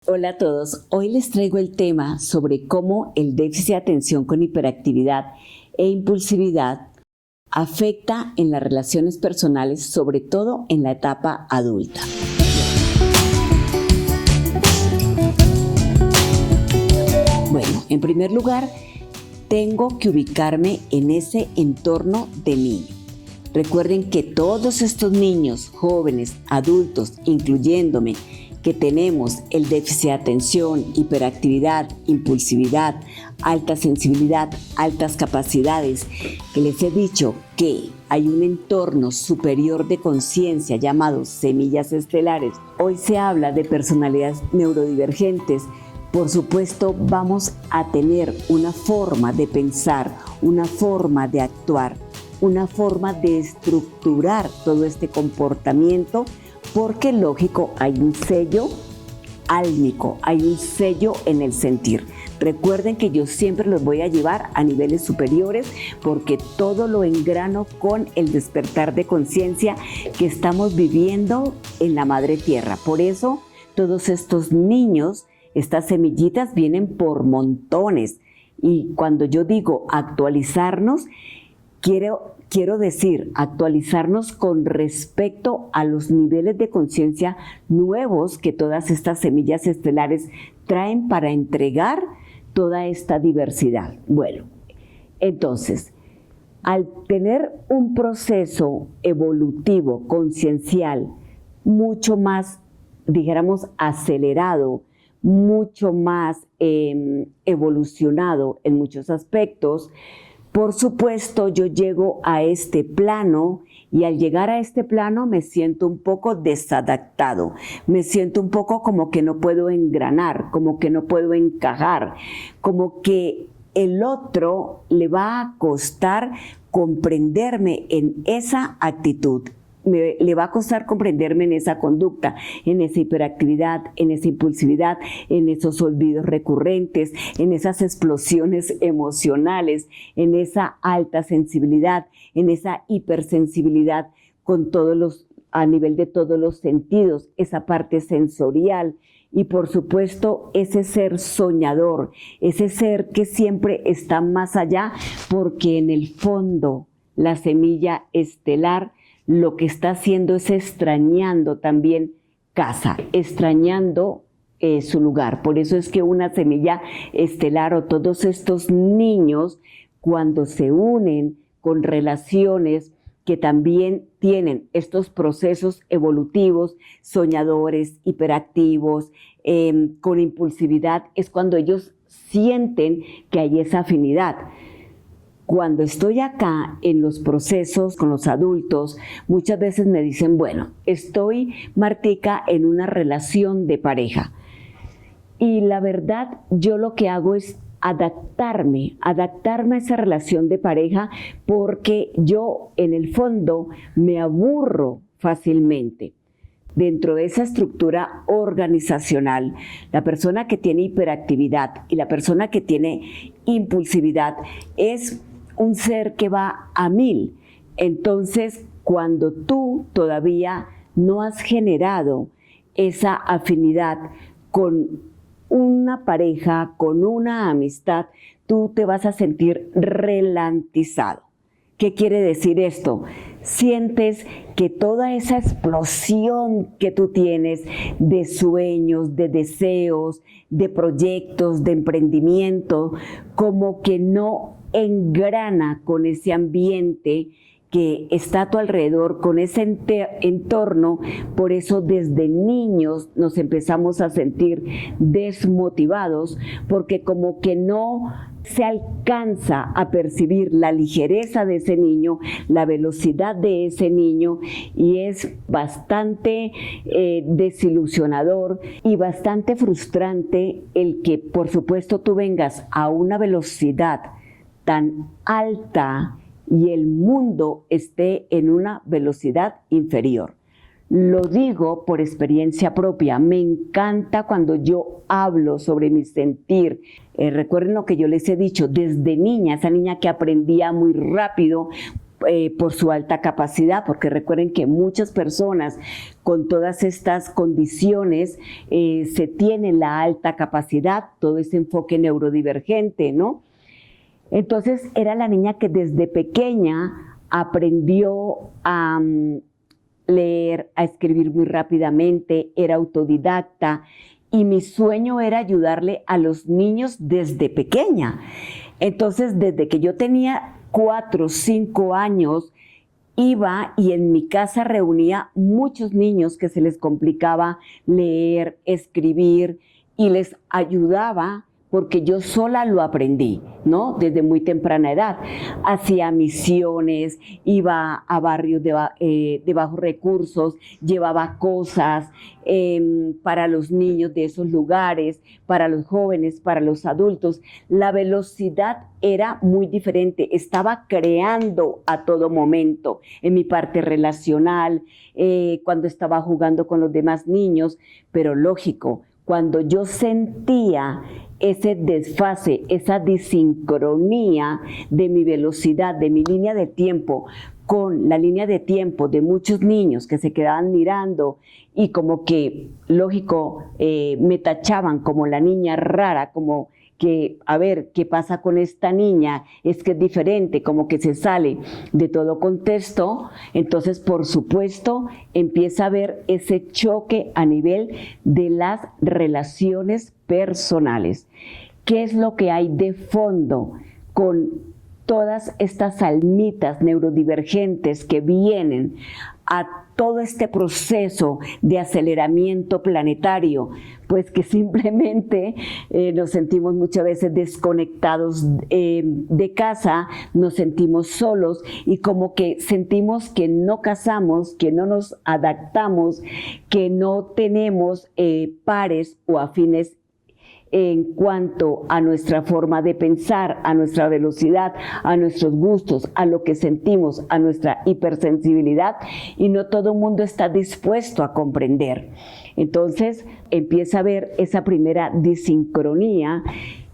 Hola a todos, hoy les traigo el tema sobre cómo el déficit de atención con hiperactividad e impulsividad afecta en las relaciones personales, sobre todo en la etapa adulta. Bueno, en primer lugar, tengo que ubicarme en ese entorno de niño. Recuerden que todos estos niños, jóvenes, adultos, incluyéndome, que tenemos el déficit de atención, hiperactividad, impulsividad, alta sensibilidad, altas capacidades, que les he dicho que hay un entorno superior de conciencia llamado semillas estelares. Hoy se habla de personalidades neurodivergentes. Por supuesto, vamos a tener una forma de pensar, una forma de actuar, una forma de estructurar todo este comportamiento, porque lógico, hay un sello álmico, hay un sello en el sentir. Recuerden que yo siempre los voy a llevar a niveles superiores porque todo lo engrano con el despertar de conciencia que estamos viviendo en la madre tierra. Por eso todos estos niños, estas semillitas vienen por montones. Y cuando yo digo actualizarnos, quiero decir actualizarnos con respecto a los niveles de conciencia nuevos que todas estas semillas estelares traen para entregar toda esta diversidad. Bueno, entonces, al tener un proceso evolutivo, conciencial, mucho más, dijéramos, acelerado, mucho más evolucionado en muchos aspectos, por supuesto, yo llego a este plano y al llegar a este plano me siento un poco desadaptado, me siento un poco como que no puedo engranar, como que no puedo encajar, como que el otro le va a costar comprenderme en esa actitud. Le va a costar comprenderme en esa conducta, en esa hiperactividad, en esa impulsividad, en esos olvidos recurrentes, en esas explosiones emocionales, en esa alta sensibilidad, en esa hipersensibilidad a nivel de todos los sentidos, esa parte sensorial y por supuesto ese ser soñador, ese ser que siempre está más allá porque en el fondo la semilla estelar lo que está haciendo es extrañando también casa, extrañando su lugar. Por eso es que una semilla estelar o todos estos niños, cuando se unen con relaciones que también tienen estos procesos evolutivos, soñadores, hiperactivos, con impulsividad, es cuando ellos sienten que hay esa afinidad. Cuando estoy acá en los procesos con los adultos, muchas veces me dicen, bueno, estoy, Martica, en una relación de pareja. Y la verdad, yo lo que hago es adaptarme a esa relación de pareja porque yo en el fondo me aburro fácilmente. Dentro de esa estructura organizacional, la persona que tiene hiperactividad y la persona que tiene impulsividad es un ser que va a 1000. Entonces, cuando tú todavía no has generado esa afinidad con una pareja, con una amistad, tú te vas a sentir ralentizado. ¿Qué quiere decir esto? Sientes que toda esa explosión que tú tienes de sueños, de deseos, de proyectos, de emprendimiento, como que no engrana con ese ambiente que está a tu alrededor, con ese entorno. Por eso desde niños nos empezamos a sentir desmotivados, porque como que no se alcanza a percibir la ligereza de ese niño, la velocidad de ese niño, y es bastante desilusionador y bastante frustrante el que, por supuesto, tú vengas a una velocidad tan alta y el mundo esté en una velocidad inferior. Lo digo por experiencia propia, me encanta cuando yo hablo sobre mi sentir. Recuerden lo que yo les he dicho, desde niña, esa niña que aprendía muy rápido, por su alta capacidad, porque recuerden que muchas personas con todas estas condiciones se tienen la alta capacidad, todo ese enfoque neurodivergente, ¿no? Entonces era la niña que desde pequeña aprendió a leer, a escribir muy rápidamente, era autodidacta y mi sueño era ayudarle a los niños desde pequeña. Entonces, desde que yo tenía 4 o 5 años, iba y en mi casa reunía muchos niños que se les complicaba leer, escribir y les ayudaba porque yo sola lo aprendí, ¿no? Desde muy temprana edad. Hacía misiones, iba a barrios de bajos recursos, llevaba cosas para los niños de esos lugares, para los jóvenes, para los adultos. La velocidad era muy diferente, estaba creando a todo momento en mi parte relacional, cuando estaba jugando con los demás niños, pero lógico, cuando yo sentía ese desfase, esa disincronía de mi velocidad, de mi línea de tiempo con la línea de tiempo de muchos niños que se quedaban mirando y como que, lógico, me tachaban como la niña rara, como que, a ver, ¿qué pasa con esta niña? Es que es diferente, como que se sale de todo contexto. Entonces, por supuesto, empieza a haber ese choque a nivel de las relaciones personales. ¿Qué es lo que hay de fondo con todas estas almitas neurodivergentes que vienen a todo este proceso de aceleramiento planetario? Pues que simplemente nos sentimos muchas veces desconectados de casa, nos sentimos solos y como que sentimos que no casamos, que no nos adaptamos, que no tenemos pares o afines en cuanto a nuestra forma de pensar, a nuestra velocidad, a nuestros gustos, a lo que sentimos, a nuestra hipersensibilidad, y no todo el mundo está dispuesto a comprender. Entonces empieza a haber esa primera disincronía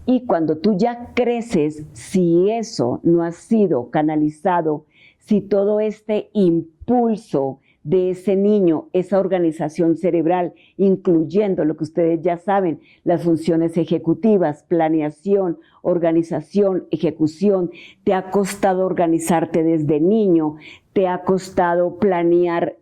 y cuando tú ya creces, si eso no ha sido canalizado, si todo este impulso de ese niño, esa organización cerebral, incluyendo lo que ustedes ya saben, las funciones ejecutivas, planeación, organización, ejecución, te ha costado organizarte desde niño, te ha costado planear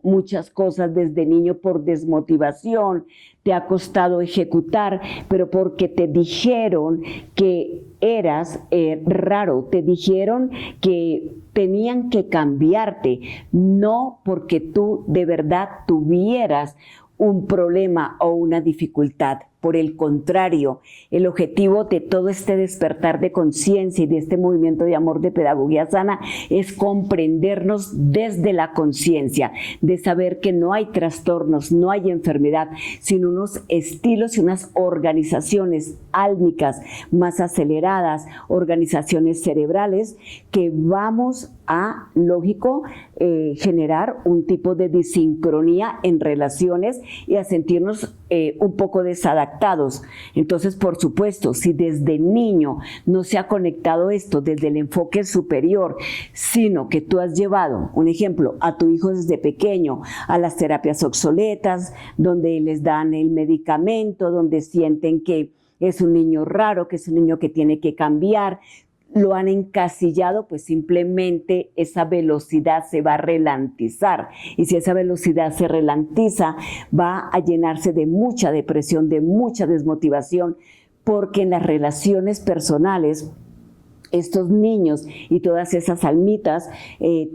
muchas cosas desde niño por desmotivación, te ha costado ejecutar, pero porque te dijeron que eras raro, te dijeron que tenían que cambiarte, no porque tú de verdad tuvieras un problema o una dificultad. Por el contrario, el objetivo de todo este despertar de conciencia y de este movimiento de amor de pedagogía sana es comprendernos desde la conciencia, de saber que no hay trastornos, no hay enfermedad, sino unos estilos y unas organizaciones álmicas más aceleradas, organizaciones cerebrales que vamos a, lógico, generar un tipo de disincronía en relaciones y a sentirnos un poco desadaptados. Entonces, por supuesto, si desde niño no se ha conectado esto desde el enfoque superior, sino que tú has llevado, un ejemplo, a tu hijo desde pequeño a las terapias obsoletas, donde les dan el medicamento, donde sienten que es un niño raro, que es un niño que tiene que cambiar, lo han encasillado, pues simplemente esa velocidad se va a ralentizar. Y si esa velocidad se ralentiza, va a llenarse de mucha depresión, de mucha desmotivación, porque en las relaciones personales, estos niños y todas esas almitas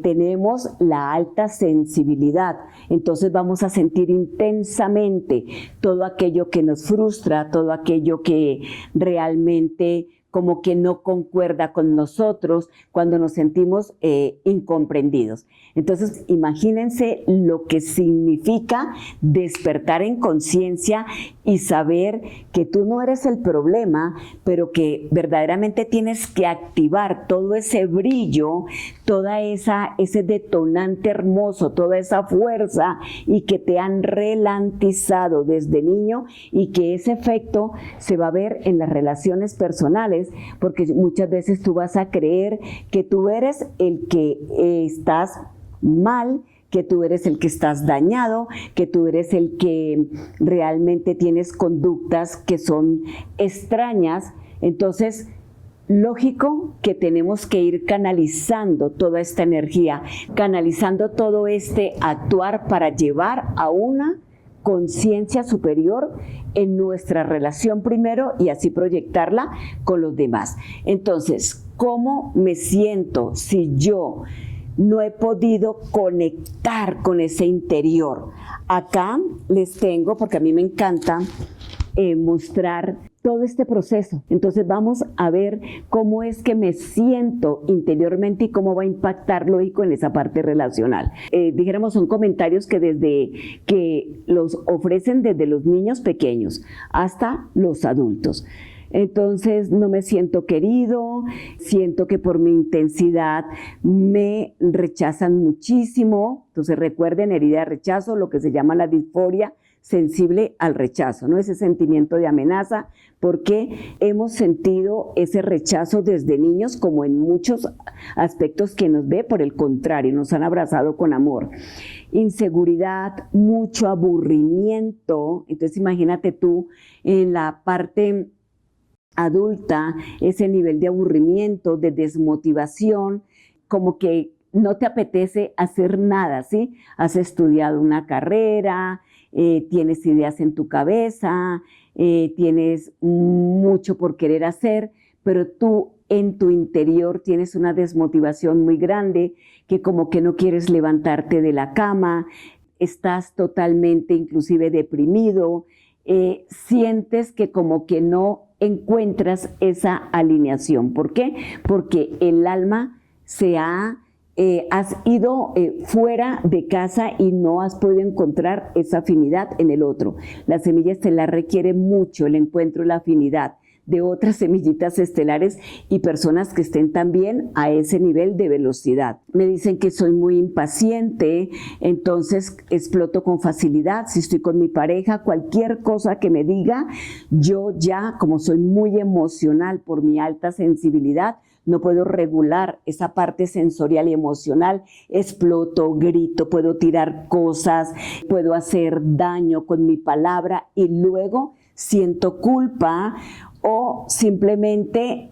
tenemos la alta sensibilidad, entonces vamos a sentir intensamente todo aquello que nos frustra, todo aquello que realmente como que no concuerda con nosotros cuando nos sentimos incomprendidos. Entonces, imagínense lo que significa despertar en conciencia y saber que tú no eres el problema, pero que verdaderamente tienes que activar todo ese brillo, ese detonante hermoso, toda esa fuerza y que te han ralentizado desde niño y que ese efecto se va a ver en las relaciones personales quieres, porque muchas veces tú vas a creer que tú eres el que estás mal, que tú eres el que estás dañado, que tú eres el que realmente tienes conductas que son extrañas. Entonces, lógico que tenemos que ir canalizando toda esta energía, canalizando todo este actuar para llevar a una conciencia superior en nuestra relación primero y así proyectarla con los demás. Entonces, ¿cómo me siento si yo no he podido conectar con ese interior? Acá les tengo, porque a mí me encanta mostrar todo este proceso. Entonces vamos a ver cómo es que me siento interiormente y cómo va a impactar, lógico, en esa parte relacional. Dijéramos, son comentarios que desde que los ofrecen desde los niños pequeños hasta los adultos. Entonces no me siento querido, siento que por mi intensidad me rechazan muchísimo. Entonces recuerden, herida de rechazo, lo que se llama la disforia sensible al rechazo, ¿no? Ese sentimiento de amenaza, porque hemos sentido ese rechazo desde niños, como en muchos aspectos que nos ve, por el contrario, nos han abrazado con amor. Inseguridad, mucho aburrimiento. Entonces imagínate tú en la parte adulta, ese nivel de aburrimiento, de desmotivación, como que no te apetece hacer nada, ¿sí? Has estudiado una carrera, tienes ideas en tu cabeza, tienes mucho por querer hacer, pero tú en tu interior tienes una desmotivación muy grande, que como que no quieres levantarte de la cama, estás totalmente inclusive deprimido, sientes que como que no encuentras esa alineación. ¿Por qué? Porque el alma has ido fuera de casa y no has podido encontrar esa afinidad en el otro. La semilla estelar requiere mucho el encuentro y la afinidad de otras semillitas estelares y personas que estén también a ese nivel de velocidad. Me dicen que soy muy impaciente, entonces exploto con facilidad. Si estoy con mi pareja, cualquier cosa que me diga, yo ya, como soy muy emocional por mi alta sensibilidad, no puedo regular esa parte sensorial y emocional, exploto, grito, puedo tirar cosas, puedo hacer daño con mi palabra y luego siento culpa o simplemente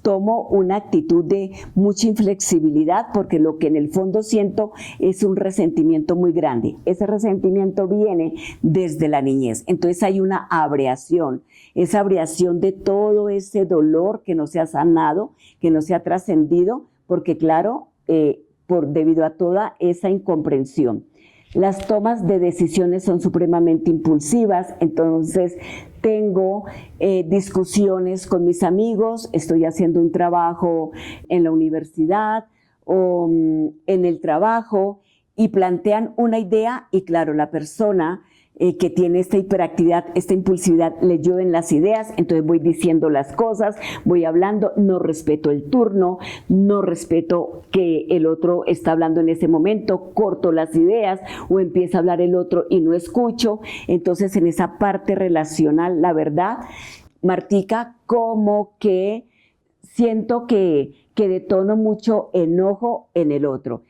tomo una actitud de mucha inflexibilidad porque lo que en el fondo siento es un resentimiento muy grande. Ese resentimiento viene desde la niñez. Entonces hay una abreación, esa abreación de todo ese dolor que no se ha sanado, que no se ha trascendido, porque claro, debido a toda esa incomprensión. Las tomas de decisiones son supremamente impulsivas, entonces tengo discusiones con mis amigos, estoy haciendo un trabajo en la universidad o en el trabajo y plantean una idea y claro, la persona que tiene esta hiperactividad, esta impulsividad, le llueven las ideas, entonces voy diciendo las cosas, voy hablando, no respeto el turno, no respeto que el otro está hablando en ese momento, corto las ideas o empieza a hablar el otro y no escucho. Entonces en esa parte relacional, la verdad, Martica, como que siento que detono mucho enojo en el otro.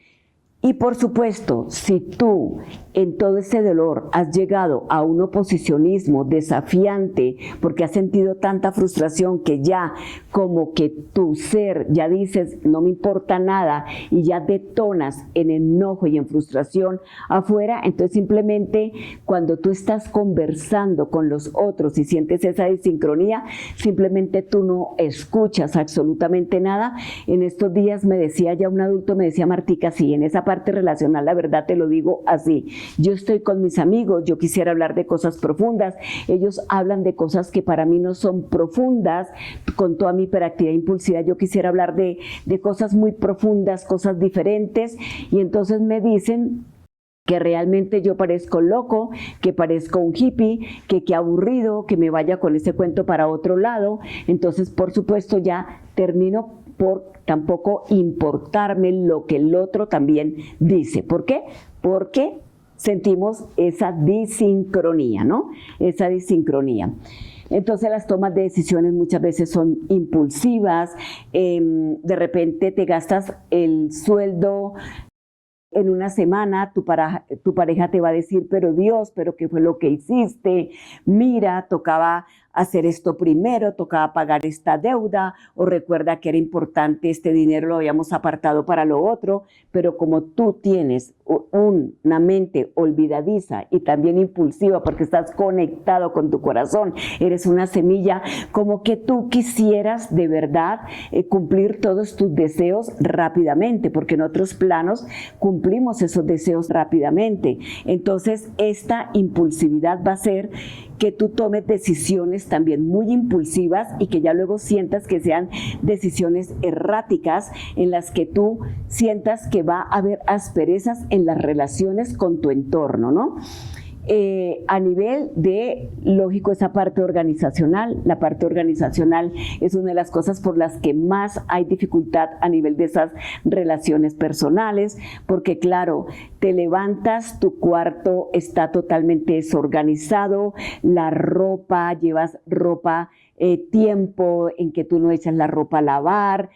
Y por supuesto, si tú en todo ese dolor has llegado a un oposicionismo desafiante porque has sentido tanta frustración que ya como que tu ser ya dices no me importa nada y ya detonas en enojo y en frustración afuera, entonces simplemente cuando tú estás conversando con los otros y sientes esa desincronía, simplemente tú no escuchas absolutamente nada. En estos días me decía ya un adulto, me decía Martica, sí, en esa parte relacional, la verdad te lo digo así, yo estoy con mis amigos, yo quisiera hablar de cosas profundas, ellos hablan de cosas que para mí no son profundas, con toda mi hiperactividad e impulsividad yo quisiera hablar de cosas muy profundas, cosas diferentes, y entonces me dicen que realmente yo parezco loco, que parezco un hippie, que qué aburrido, que me vaya con ese cuento para otro lado. Entonces, por supuesto, ya termino por tampoco importarme lo que el otro también dice. ¿Por qué? Porque sentimos esa disincronía, ¿no? Esa disincronía. Entonces las tomas de decisiones muchas veces son impulsivas, de repente te gastas el sueldo en una semana, tu pareja te va a decir, pero Dios, pero ¿qué fue lo que hiciste? Mira, tocaba hacer esto primero, tocaba pagar esta deuda, o recuerda que era importante este dinero, lo habíamos apartado para lo otro, pero como tú tienes una mente olvidadiza y también impulsiva porque estás conectado con tu corazón, eres una semilla, como que tú quisieras de verdad cumplir todos tus deseos rápidamente, porque en otros planos cumplimos esos deseos rápidamente. Entonces esta impulsividad va a ser que tú tomes decisiones también muy impulsivas y que ya luego sientas que sean decisiones erráticas en las que tú sientas que va a haber asperezas en las relaciones con tu entorno, ¿no? A nivel de, lógico, esa parte organizacional, la parte organizacional es una de las cosas por las que más hay dificultad a nivel de esas relaciones personales, porque claro, te levantas, tu cuarto está totalmente desorganizado, la ropa, llevas ropa, tiempo en que tú no echas la ropa a lavar,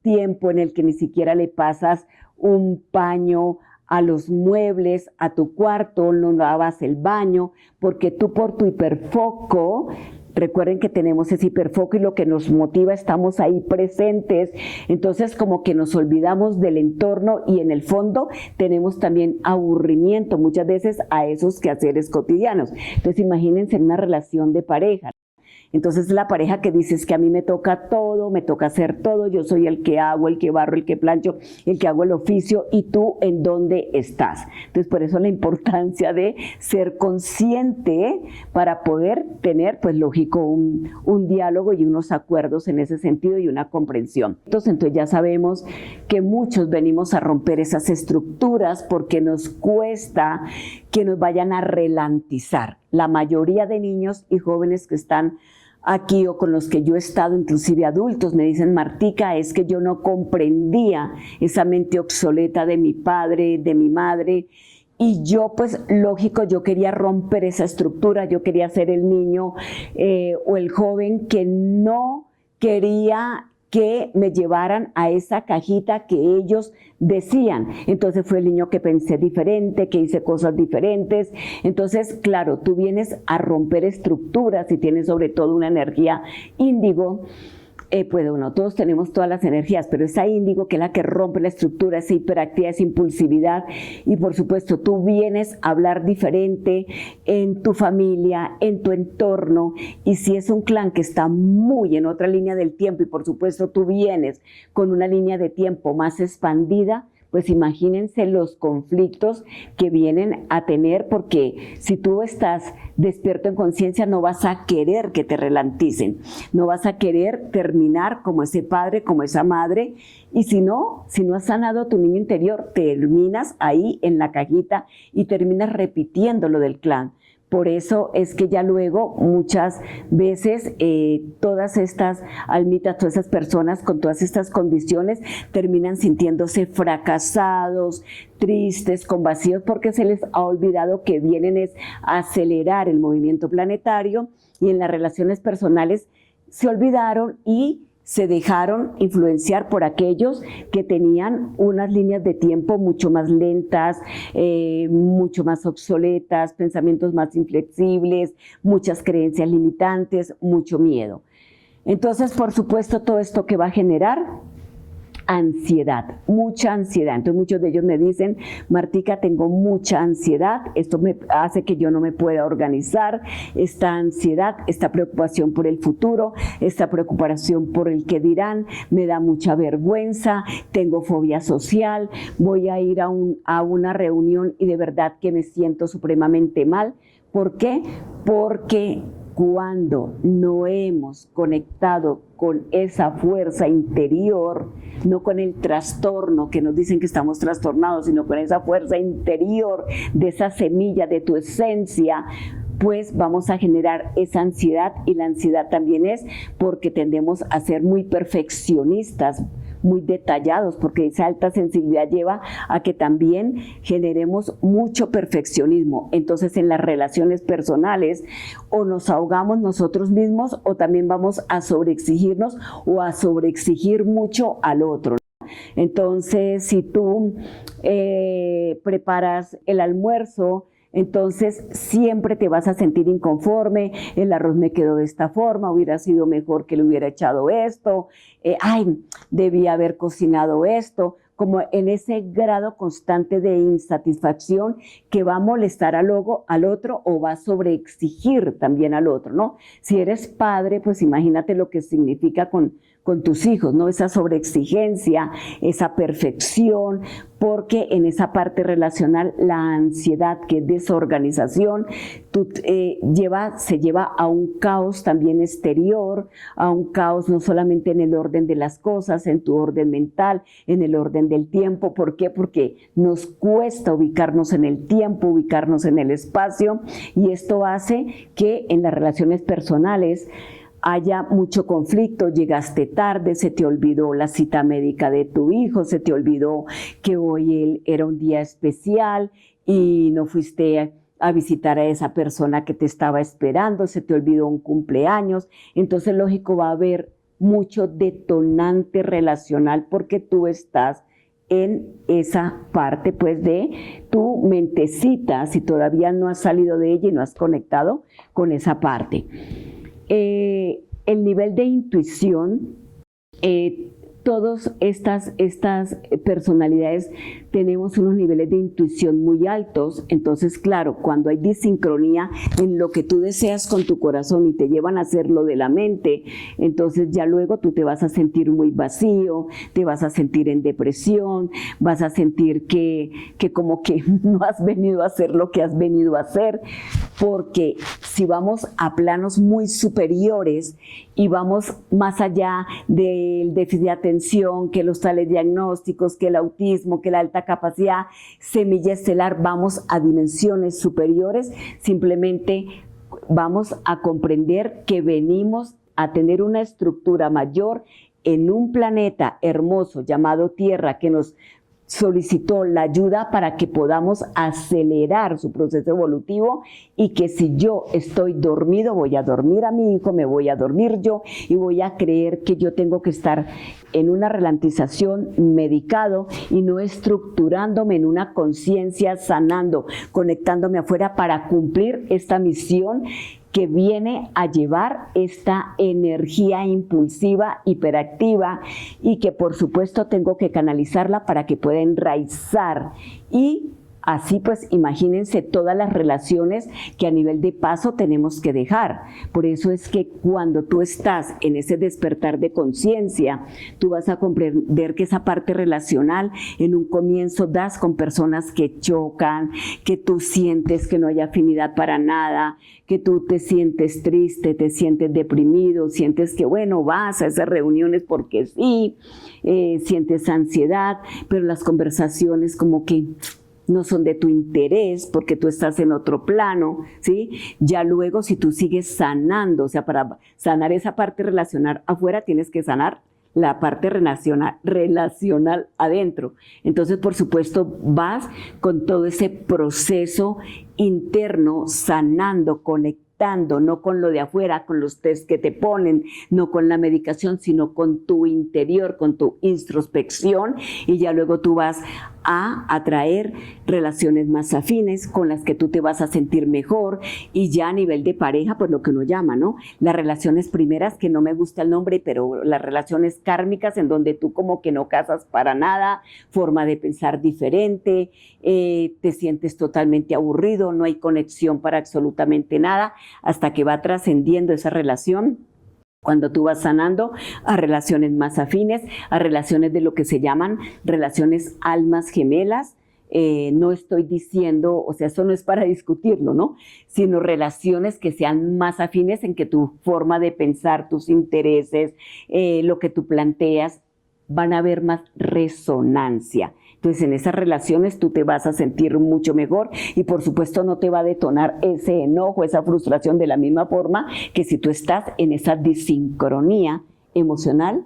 tiempo en el que ni siquiera le pasas un paño a los muebles, a tu cuarto, no lavas el baño, porque tú por tu hiperfoco, recuerden que tenemos ese hiperfoco y lo que nos motiva, estamos ahí presentes, entonces como que nos olvidamos del entorno y en el fondo tenemos también aburrimiento muchas veces a esos quehaceres cotidianos. Entonces imagínense en una relación de pareja. Entonces la pareja que dice es que a mí me toca todo, me toca hacer todo, yo soy el que hago, el que barro, el que plancho, el que hago el oficio, y tú ¿en dónde estás? Entonces por eso la importancia de ser consciente para poder tener, pues lógico, un diálogo y unos acuerdos en ese sentido y una comprensión. Entonces ya sabemos que muchos venimos a romper esas estructuras porque nos cuesta que nos vayan a relantizar. La mayoría de niños y jóvenes que están aquí o con los que yo he estado, inclusive adultos, me dicen, Martica, es que yo no comprendía esa mente obsoleta de mi padre, de mi madre, y yo, pues, lógico, yo quería romper esa estructura, yo quería ser el niño o el joven que no quería que me llevaran a esa cajita que ellos decían. Entonces fue el niño que pensé diferente, que hice cosas diferentes. Entonces, claro, tú vienes a romper estructuras y tienes sobre todo una energía índigo. Pues bueno, todos tenemos todas las energías, pero esa índigo que es la que rompe la estructura, esa hiperactividad, esa impulsividad, y por supuesto tú vienes a hablar diferente en tu familia, en tu entorno, y si es un clan que está muy en otra línea del tiempo y por supuesto tú vienes con una línea de tiempo más expandida, pues imagínense los conflictos que vienen a tener, porque si tú estás despierto en conciencia no vas a querer que te relanticen, no vas a querer terminar como ese padre, como esa madre, y si no has sanado tu niño interior, terminas ahí en la cajita y terminas repitiendo lo del clan. Por eso es que ya luego muchas veces todas estas almitas, todas esas personas con todas estas condiciones terminan sintiéndose fracasados, tristes, con vacíos, porque se les ha olvidado que vienen es a acelerar el movimiento planetario, y en las relaciones personales se olvidaron y se dejaron influenciar por aquellos que tenían unas líneas de tiempo mucho más lentas, mucho más obsoletas, pensamientos más inflexibles, muchas creencias limitantes, mucho miedo. Entonces, por supuesto, todo esto que va a generar ansiedad, mucha ansiedad. Entonces muchos de ellos me dicen, Martica, tengo mucha ansiedad, esto me hace que yo no me pueda organizar, esta ansiedad, esta preocupación por el futuro, esta preocupación por el que dirán, me da mucha vergüenza, tengo fobia social, voy a ir a una reunión y de verdad que me siento supremamente mal. ¿Por qué? Porque cuando no hemos conectado con esa fuerza interior, no con el trastorno que nos dicen que estamos trastornados, sino con esa fuerza interior de esa semilla de tu esencia, pues vamos a generar esa ansiedad, y la ansiedad también es porque tendemos a ser muy perfeccionistas, muy detallados, porque esa alta sensibilidad lleva a que también generemos mucho perfeccionismo. Entonces en las relaciones personales o nos ahogamos nosotros mismos o también vamos a sobreexigirnos o a sobreexigir mucho al otro. Entonces, si tú preparas el almuerzo, entonces siempre te vas a sentir inconforme, el arroz me quedó de esta forma, hubiera sido mejor que le hubiera echado esto, ay, debía haber cocinado esto, como en ese grado constante de insatisfacción que va a molestar al otro o va a sobreexigir también al otro, ¿no? Si eres padre, pues imagínate lo que significa con tus hijos, ¿no? Esa sobreexigencia, esa perfección, porque en esa parte relacional la ansiedad, que es desorganización, se lleva a un caos también exterior, a un caos no solamente en el orden de las cosas, en tu orden mental, en el orden del tiempo. ¿Por qué? Porque nos cuesta ubicarnos en el tiempo, ubicarnos en el espacio, y esto hace que en las relaciones personales haya mucho conflicto. Llegaste tarde, se te olvidó la cita médica de tu hijo, se te olvidó que hoy era un día especial y no fuiste a visitar a esa persona que te estaba esperando, se te olvidó un cumpleaños. Entonces, lógico, va a haber mucho detonante relacional porque tú estás en esa parte pues de tu mentecita, si todavía no has salido de ella y no has conectado con esa parte. El nivel de intuición, todas estas personalidades tenemos unos niveles de intuición muy altos. Entonces, claro, cuando hay disincronía en lo que tú deseas con tu corazón y te llevan a hacerlo de la mente, entonces ya luego tú te vas a sentir muy vacío, te vas a sentir en depresión, vas a sentir que como que no has venido a hacer lo que has venido a hacer, porque si vamos a planos muy superiores y vamos más allá del déficit de atención, que los tales diagnósticos, que el autismo, que la alta capacidad, semilla estelar, vamos a dimensiones superiores, simplemente vamos a comprender que venimos a tener una estructura mayor en un planeta hermoso llamado Tierra, que nos solicitó la ayuda para que podamos acelerar su proceso evolutivo, y que si yo estoy dormido, voy a dormir a mi hijo, me voy a dormir yo y voy a creer que yo tengo que estar en una ralentización medicado y no estructurándome en una conciencia, sanando, conectándome afuera para cumplir esta misión que viene a llevar esta energía impulsiva, hiperactiva, y que por supuesto tengo que canalizarla para que pueda enraizar. Y así pues imagínense todas las relaciones que a nivel de paso tenemos que dejar. Por eso es que cuando tú estás en ese despertar de conciencia, tú vas a comprender que esa parte relacional en un comienzo das con personas que chocan, que tú sientes que no hay afinidad para nada, que tú te sientes triste, te sientes deprimido, sientes que bueno, vas a esas reuniones porque sí, sientes ansiedad, pero las conversaciones como que no son de tu interés porque tú estás en otro plano, ¿sí? Ya luego, si tú sigues sanando, o sea, para sanar esa parte relacional afuera, tienes que sanar la parte relacional adentro. Entonces, por supuesto, vas con todo ese proceso interno, sanando, conectando, no con lo de afuera, con los test que te ponen, no con la medicación, sino con tu interior, con tu introspección, y ya luego tú vas a atraer relaciones más afines con las que tú te vas a sentir mejor. Y ya a nivel de pareja, pues lo que uno llama, ¿no? Las relaciones primeras, que no me gusta el nombre, pero las relaciones kármicas, en donde tú como que no casas para nada, forma de pensar diferente, te sientes totalmente aburrido, no hay conexión para absolutamente nada, hasta que va trascendiendo esa relación. Cuando tú vas sanando a relaciones más afines, a relaciones de lo que se llaman relaciones almas gemelas, no estoy diciendo, o sea, eso no es para discutirlo, ¿no? Sino relaciones que sean más afines en que tu forma de pensar, tus intereses, lo que tú planteas, van a haber más resonancia. Entonces, en esas relaciones tú te vas a sentir mucho mejor y por supuesto no te va a detonar ese enojo, esa frustración de la misma forma que si tú estás en esa disincronía emocional,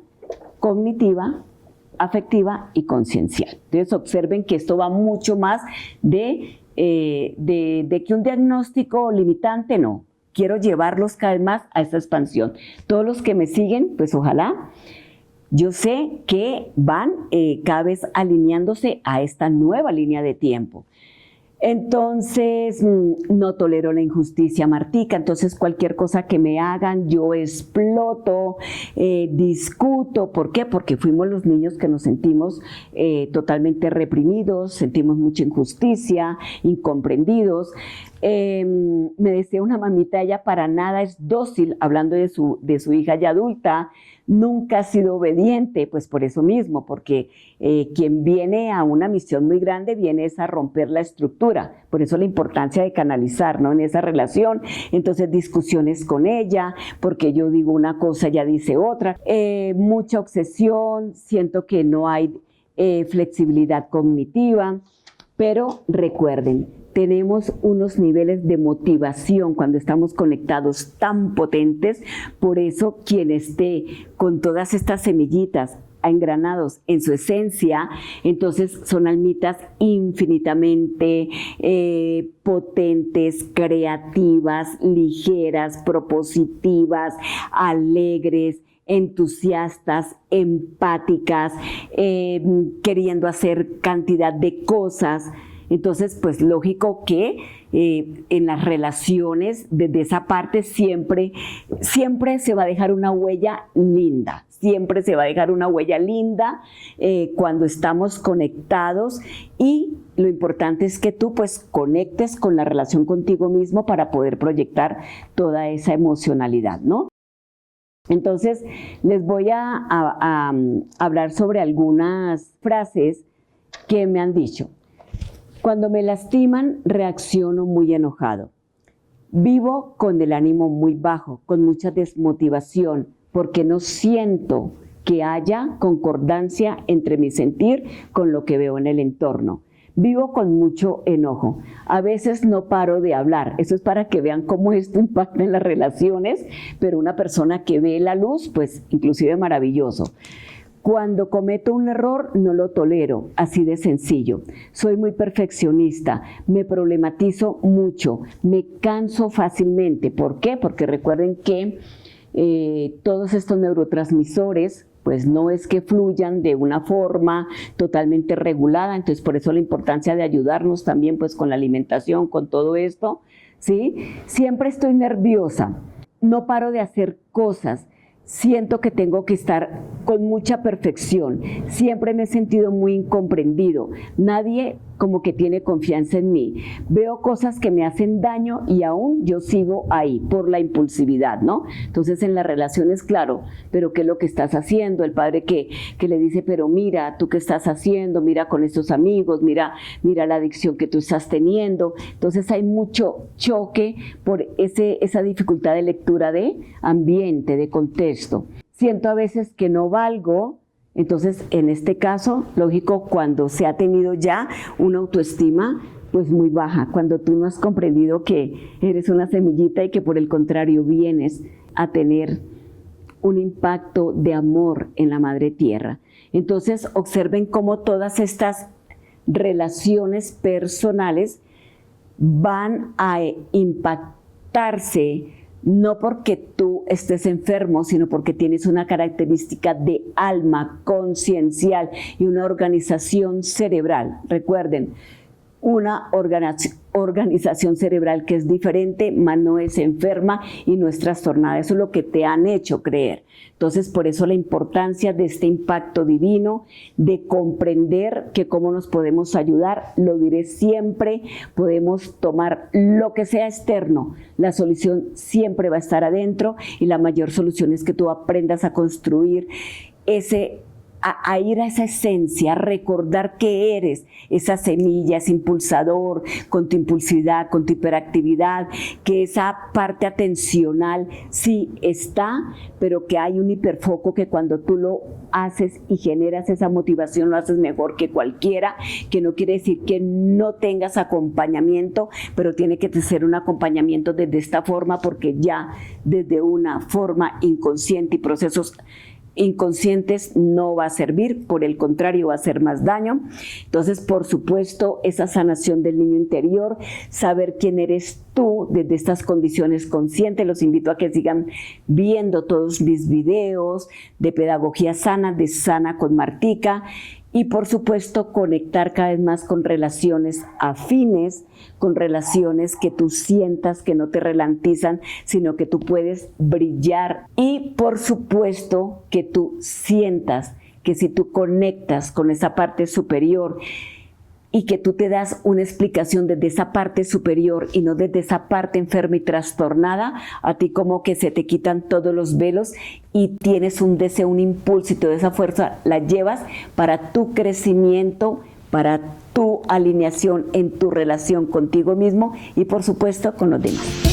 cognitiva afectiva y conciencial. Entonces observen que esto va mucho más de que un diagnóstico limitante, no. Quiero llevarlos cada vez más a esta expansión. Todos los que me siguen, pues ojalá, yo sé que van cada vez alineándose a esta nueva línea de tiempo. Entonces, no tolero la injusticia, Martica, entonces cualquier cosa que me hagan, yo exploto, discuto. ¿Por qué? Porque fuimos los niños que nos sentimos totalmente reprimidos, sentimos mucha injusticia, incomprendidos. Me decía una mamita, ella para nada es dócil, hablando de su hija ya adulta, nunca ha sido obediente, pues por eso mismo, porque quien viene a una misión muy grande viene es a romper la estructura, por eso la importancia de canalizar, ¿no?, en esa relación. Entonces discusiones con ella, porque yo digo una cosa, ella dice otra, mucha obsesión, siento que no hay flexibilidad cognitiva, pero recuerden, tenemos unos niveles de motivación cuando estamos conectados tan potentes, por eso quien esté con todas estas semillitas engranados en su esencia, entonces son almitas infinitamente potentes, creativas, ligeras, propositivas, alegres, entusiastas, empáticas, queriendo hacer cantidad de cosas. Entonces, pues lógico que en las relaciones, desde esa parte, siempre se va a dejar una huella linda, siempre se va a dejar una huella linda cuando estamos conectados, y lo importante es que tú pues conectes con la relación contigo mismo para poder proyectar toda esa emocionalidad, ¿no? Entonces, les voy a hablar sobre algunas frases que me han dicho. Cuando me lastiman, reacciono muy enojado. Vivo con el ánimo muy bajo, con mucha desmotivación, porque no siento que haya concordancia entre mi sentir con lo que veo en el entorno. Vivo con mucho enojo. A veces no paro de hablar. Eso es para que vean cómo esto impacta en las relaciones, pero una persona que ve la luz, pues inclusive maravilloso. Cuando cometo un error, no lo tolero, así de sencillo. Soy muy perfeccionista, me problematizo mucho, me canso fácilmente. ¿Por qué? Porque recuerden que todos estos neurotransmisores, pues no es que fluyan de una forma totalmente regulada, entonces por eso la importancia de ayudarnos también pues con la alimentación, con todo esto, ¿sí? Siempre estoy nerviosa, no paro de hacer cosas, siento que tengo que estar con mucha perfección, siempre me he sentido muy incomprendido, nadie como que tiene confianza en mí, veo cosas que me hacen daño y aún yo sigo ahí por la impulsividad, ¿no? Entonces en las relaciones, claro, pero ¿qué es lo que estás haciendo? El padre que le dice, pero mira, ¿tú qué estás haciendo? Mira con estos amigos, mira la adicción que tú estás teniendo. Entonces hay mucho choque por esa dificultad de lectura de ambiente, de contexto. Siento a veces que no valgo. Entonces, en este caso, lógico, cuando se ha tenido ya una autoestima pues muy baja, cuando tú no has comprendido que eres una semillita y que por el contrario vienes a tener un impacto de amor en la madre tierra. Entonces, observen cómo todas estas relaciones personales van a impactarse no porque tú estés enfermo, sino porque tienes una característica de alma conciencial y una organización cerebral. Recuerden, una organización cerebral que es diferente, más no es enferma y no es trastornada. Eso es lo que te han hecho creer. Entonces, por eso la importancia de este impacto divino, de comprender que cómo nos podemos ayudar, lo diré siempre, podemos tomar lo que sea externo, la solución siempre va a estar adentro y la mayor solución es que tú aprendas a construir a ir a esa esencia, a recordar que eres esa semilla, ese impulsador, con tu impulsividad, con tu hiperactividad, que esa parte atencional sí está, pero que hay un hiperfoco que cuando tú lo haces y generas esa motivación, lo haces mejor que cualquiera, que no quiere decir que no tengas acompañamiento, pero tiene que ser un acompañamiento desde esta forma, porque ya desde una forma inconsciente y procesos inconscientes no va a servir, por el contrario va a hacer más daño. Entonces, por supuesto, esa sanación del niño interior, saber quién eres tú desde estas condiciones conscientes. Los invito a que sigan viendo todos mis videos de pedagogía sana, de Sana con Martica, y por supuesto conectar cada vez más con relaciones afines, con relaciones que tú sientas que no te ralentizan, sino que tú puedes brillar. Y por supuesto que tú sientas que si tú conectas con esa parte superior y que tú te das una explicación desde esa parte superior y no desde esa parte enferma y trastornada, a ti como que se te quitan todos los velos y tienes un deseo, un impulso, y toda esa fuerza la llevas para tu crecimiento, para tu alineación en tu relación contigo mismo y por supuesto con los demás.